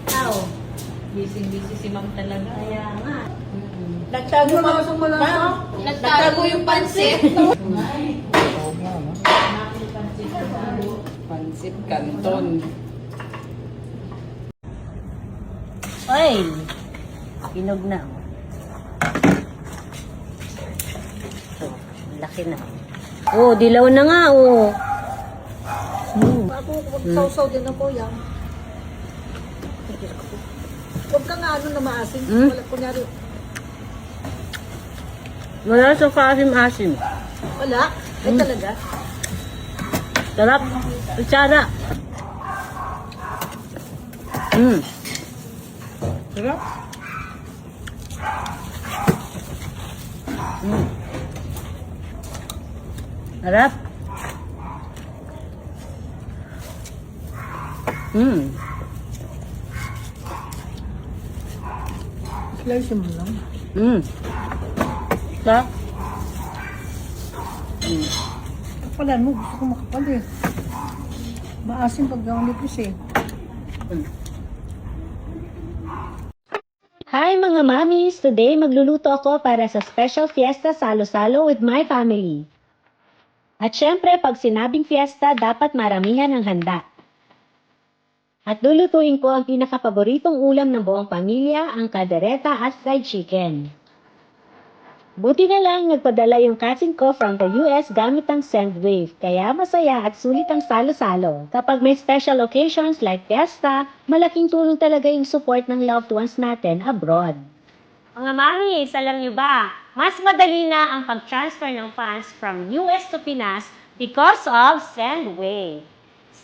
Tao. Busy si ma'am talaga. Kaya nga. Nagtago Nagtago yung pansit. Pansit Canton. Oil. Hinog na. So, laki na. Oh, dilaw na nga, oh. Ako, sausaw din ako yan. Huwag ka nga ano na maasim. Wala, kunyari, Wala sa kaasim-asim. wala. Ay talaga. Sarap. Kutsara. Sarap. Sarap. Slice mo lang. Sarap. Kapalan mo, gusto ko makapal eh. Maasim pag gawin nipis eh. Hi mga mamis! Today magluluto ako para sa special fiesta salo-salo with my family. At syempre, pag sinabing fiesta, dapat maramihan ang handa. At lulutuin ko ang pinakapaboritong ulam ng buong pamilya, ang kaldereta at fried chicken. Buti na lang nagpadala yung cousin ko from the US gamit ang Sendwave, kaya masaya at sulit ang salo-salo. Kapag may special occasions like fiesta, malaking tulong talaga yung support ng loved ones natin abroad. Mga mamis, alam niyo ba, mas madali na ang pag-transfer ng funds from US to Pinas because of Sendwave.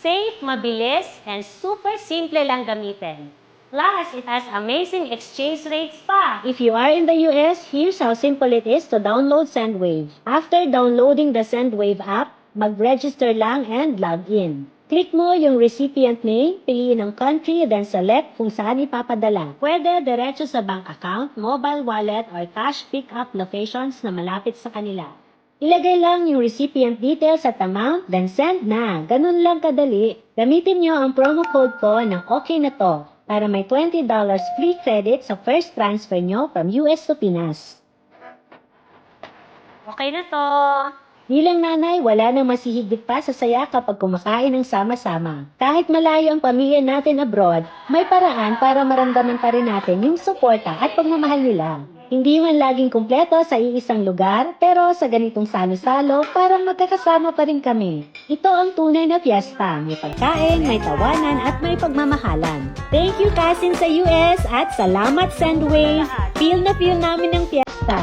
Safe, mabilis, and super simple lang gamitin. Plus, it has amazing exchange rates pa. If you are in the US, here's how simple it is to download Sendwave. After downloading the Sendwave app, mag-register lang and log in. Click mo yung recipient name, piliin ang country, then select kung saan ipapadala. Pwede diretso sa bank account, mobile wallet, or cash pick-up locations na malapit sa kanila. Ilagay lang yung recipient details at amount, then send na. Ganun lang kadali. Gamitin nyo ang promo code ko ng okay na to para may $20 free credit sa first transfer nyo from US to Pinas. Okay na to. Bilang nanay, wala nang masihigit pa sa saya kapag kumakain ng sama-sama. Kahit malayo ang pamilya natin abroad, may paraan para maramdaman pa rin natin yung suporta at pagmamahal nila. Hindi man laging kumpleto sa iisang lugar, pero sa ganitong salo-salo, parang magkakasama pa rin kami. Ito ang tunay na fiesta. May pagkain, may tawanan, at may pagmamahalan. Thank you, cousin sa US, at salamat, Sendwave. Feel na feel namin ang fiesta.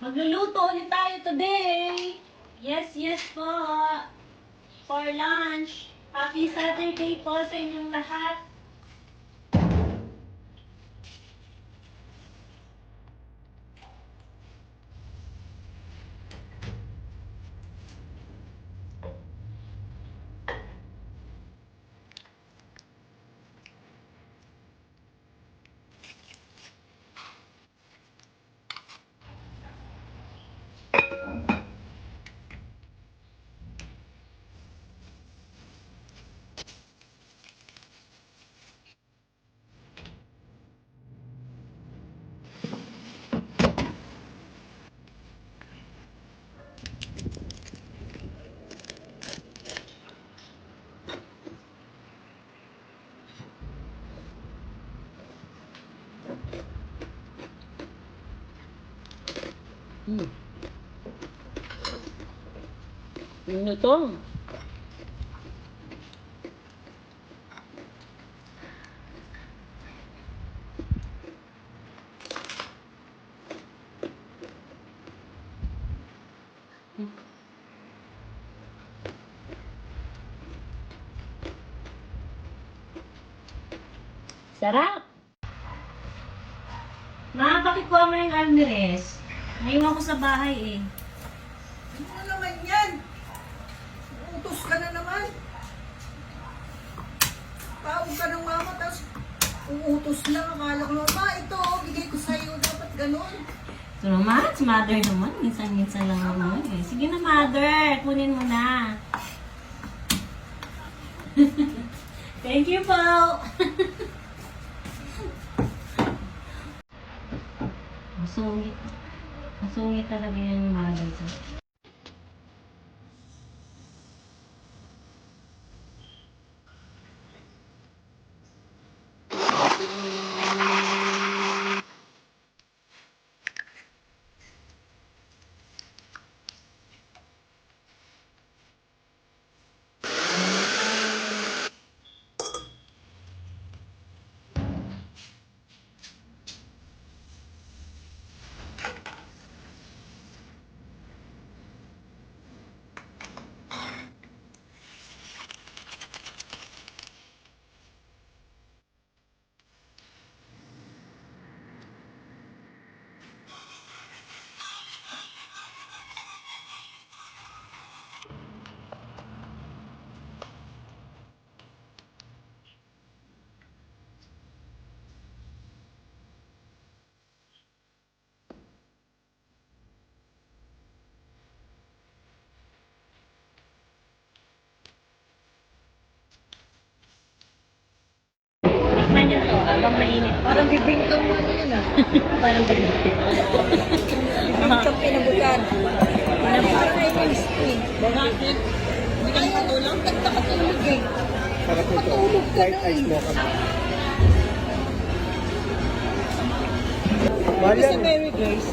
Magluluto ulit tayo today. Yes po. For lunch. Happy Saturday po sa inyong lahat. Ano to? Sarap! Ma, pakikuha mo yung almeres. Naiwan ko sa bahay eh. Ano na naman yan? Utos ka na naman. Tawag ka ng mama, tapos uutos lang. Akala ko, ma, ito, bigay ko sa'yo. Dapat ganun. So naman, si mother naman. Minsan-minsan lang naman eh. Sige na mother, kunin mo na. Thank you po! Masungit. Masungit talaga yung mga ganito. Tikman niyo to, habang mainit. Parang bibingkang mo ano yun ah. Parang ganito. Bibingkang pinabutan. Parang kainin spring. Bakit? Hindi ka matulog? Nagtakatulog eh. Sarap nito. Matulog ka White na ice eh. mocha. Mahal yan. Mary Grace.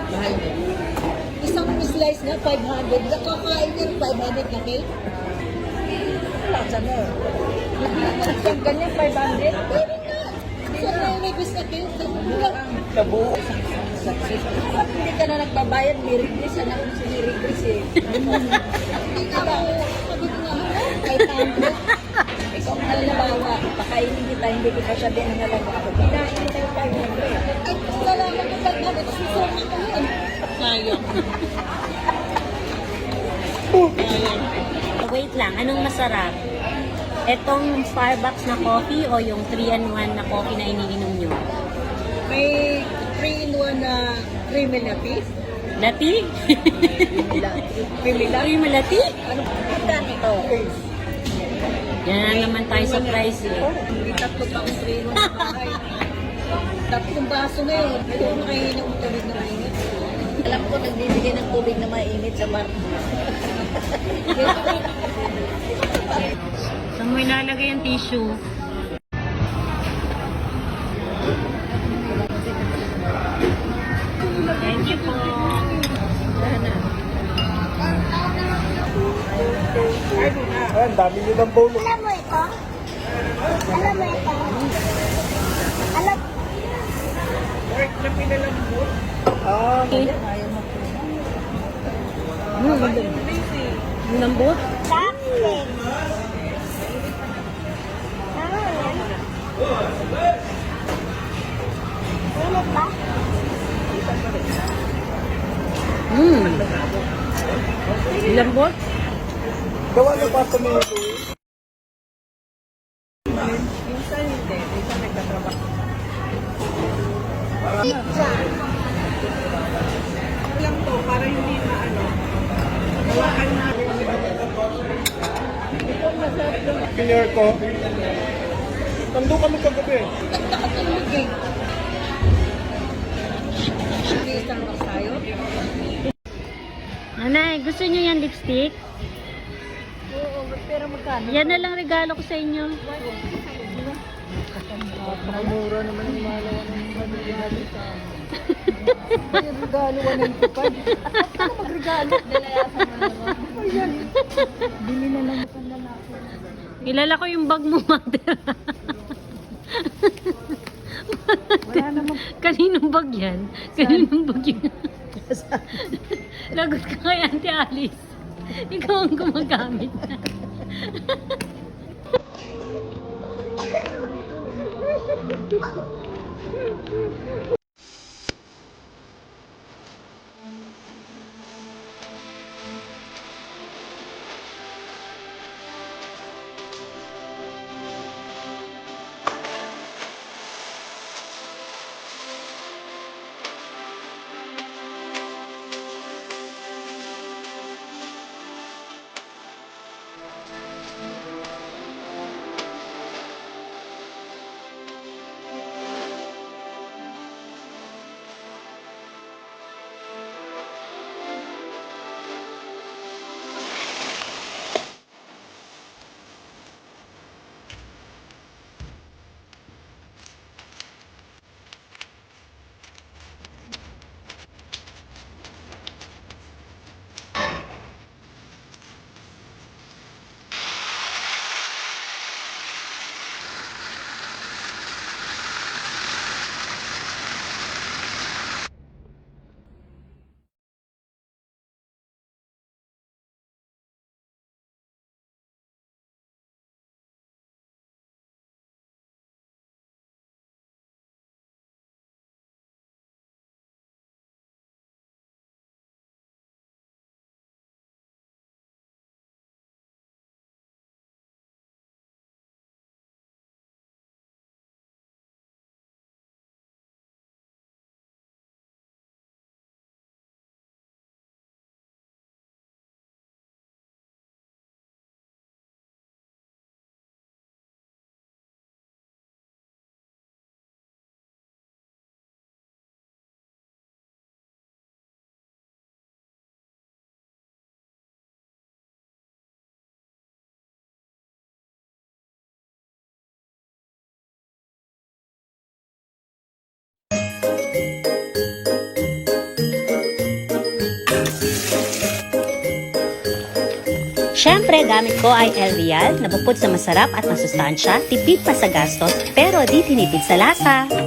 Mahal din. Isang slice na 500. Nakakain niya ng 500 na cake. Wala ka na. Isang ganyan 500. Pwede na. Isang Mary Grace na cake. Tabuo. Bakit hindi ka na nagbabayad? Mary Grace. Anak mo si Mary Grace eh. Hindi ka ba? Sabi ko nga, 500. Ikaw ang halimbawa, pakainin kita, hindi kita sabihin ng halaga ako. Kinain kita yung 500. Ay, salamat ng 500. Susunod ko yun. Sayang. Wait lang, anong masarap? Etong Starbucks na coffee o yung 3-in-1 na coffee na iniinom nyo? May 3-in-1 na creamy latte. Lati? Creamy latte. Ay, malati? Ano pa ito? Yan na naman tayo sa price eh. May tatlo pa akong 3-in-1 sa bahay. Tatlong baso na yun. Ito ako nakahihin ng tubig na mainit. Alam ko, nagbibigay ng tubig na mainit sa bar. Saan mo ilalagay yung tissue? Thank you po. Ayan, dami nyo ng bowl. Alam mo ito? Alam mo ito? Alam, Ah, Ang lambot? bakit? Ano yan? Init ba? Lambot? gawa na pasta mo ito. Minsan hindi. Minsan nagtatrabaho. Pizza. Lang to, para hindi na ano. Hawakan na. Ito masarap doon. Pinyor ko. Nandun kami kagabi. Nagtakatulog eh. Isang mas tayo. Nanay, gusto niyo yan lipstick? Oo, pero magkano? Yan na lang regalo ko sa inyo. Mura naman yung malawa ng regalo sa May regalo, 195. Ano magregalo? Dalayasan mo naman. Ayan. Bili na lang ang lalaki. Kilala ko yung bag mo, mother. Wala naman. Kaninong bag yan? Kaninong bag yan? Lagot ka kay Auntie Alice. Ikaw ang gumagamit. Siyempre, gamit ko ay El Real na bukod sa masarap at masustansya, tipid pa sa gastos, pero di tinipid sa lasa.